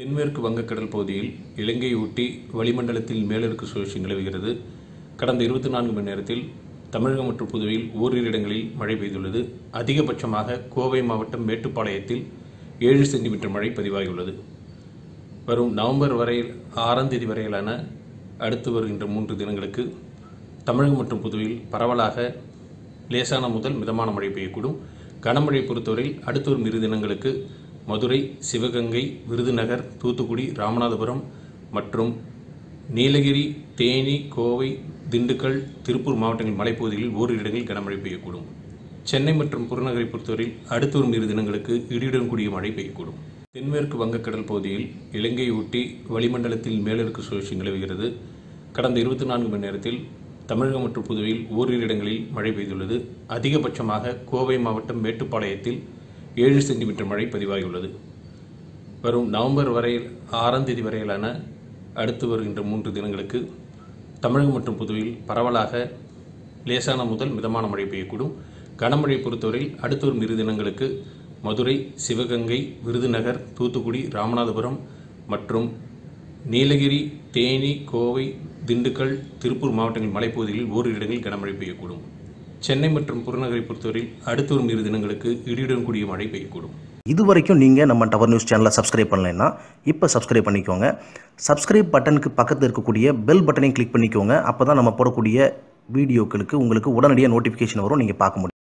தென்மேற்கு வங்கக்கடல் பகுதியில் இலங்கையை ஒட்டி வளிமண்டலத்தில் மேலடுக்கு சுழற்சி நிலவுகிறது. கடந்த 24 மணி நேரத்தில் தமிழகம் மற்றும் புதுவையில் ஓரிரு இடங்களில் மழை பெய்துள்ளது. அதிகபட்சமாக கோவை மாவட்டம் மேட்டுப்பாளையத்தில் 7 சென்டிமீட்டர் மழை பதிவாகியுள்ளது. வரும் நவம்பர் 6ஆம் தேதி வரையிலான அடுத்து வருகின்ற 3 தினங்களுக்கு தமிழகம் மற்றும் புதுவையில் பரவலாக லேசான முதல் மிதமான மழை பெய்யக்கூடும். கனமழை பொறுத்தவரையில் அடுத்து வரும் 2 தினங்களுக்கு மதுரை, சிவகங்கை, விருதுநகர், தூத்துக்குடி, ராமநாதபுரம் மற்றும் நீலகிரி, தேனி, கோவை, திண்டுக்கல், திருப்பூர் மாவட்டங்களின் மலைப்பகுதிகளில் ஓரிரு இடங்களில் கனமழை பெய்யக்கூடும். சென்னை மற்றும் புறநகரை பொறுத்தவரையில் அடுத்து வரும் 2 தினங்களுக்கு இடியுடன் கூடிய மழை பெய்யக்கூடும். தென்மேற்கு வங்கக்கடல் பகுதியில் இலங்கையை ஒட்டி வளிமண்டலத்தில் மேலடுக்கு சுழற்சி நிலவுகிறது. கடந்த 24 மணி நேரத்தில் தமிழகம் மற்றும் புதுவையில் ஓரிரு இடங்களில் மழை பெய்துள்ளது. அதிகபட்சமாக கோவை மாவட்டம் மேட்டுப்பாளையத்தில் 7 சென்டிமீட்டர் மழை பதிவாகியுள்ளது. வரும் நவம்பர் 6ஆம் தேதி வரையிலான அடுத்து வருகின்ற 3 தினங்களுக்கு தமிழகம் மற்றும் புதுவையில் பரவலாக லேசான முதல் மிதமான மழை பெய்யக்கூடும். கனமழை பொறுத்தவரையில் அடுத்து வரும் 2 தினங்களுக்கு மதுரை, சிவகங்கை, விருதுநகர், தூத்துக்குடி, ராமநாதபுரம் மற்றும் நீலகிரி, தேனி, கோவை, திண்டுக்கல், திருப்பூர் மாவட்டங்களின் மலைப்பகுதிகளில் ஓரிரு இடங்களில் கனமழை பெய்யக்கூடும். சென்னை மற்றும் புறநகரை பொறுத்தவரையில் அடுத்து வரும் 2 தினங்களுக்கு இடியுடன் கூடிய மழை பெய்யக்கூடும். இதுவரைக்கும் நீங்கள் நம்ம டவர் நியூஸ் சேனலை சப்ஸ்கிரைப் பண்ணலைன்னா இப்போ சப்ஸ்கிரைப் பண்ணிக்கோங்க. சப்ஸ்கிரைப் பட்டனுக்கு பக்கத்தில் இருக்கக்கூடிய பெல் பட்டனையும் கிளிக் பண்ணிக்கோங்க. அப்போ தான் நம்ம போடக்கூடிய வீடியோக்களுக்கு உங்களுக்கு உடனடியாக நோட்டிஃபிகேஷன் வரும், நீங்கள் பார்க்க முடியும்.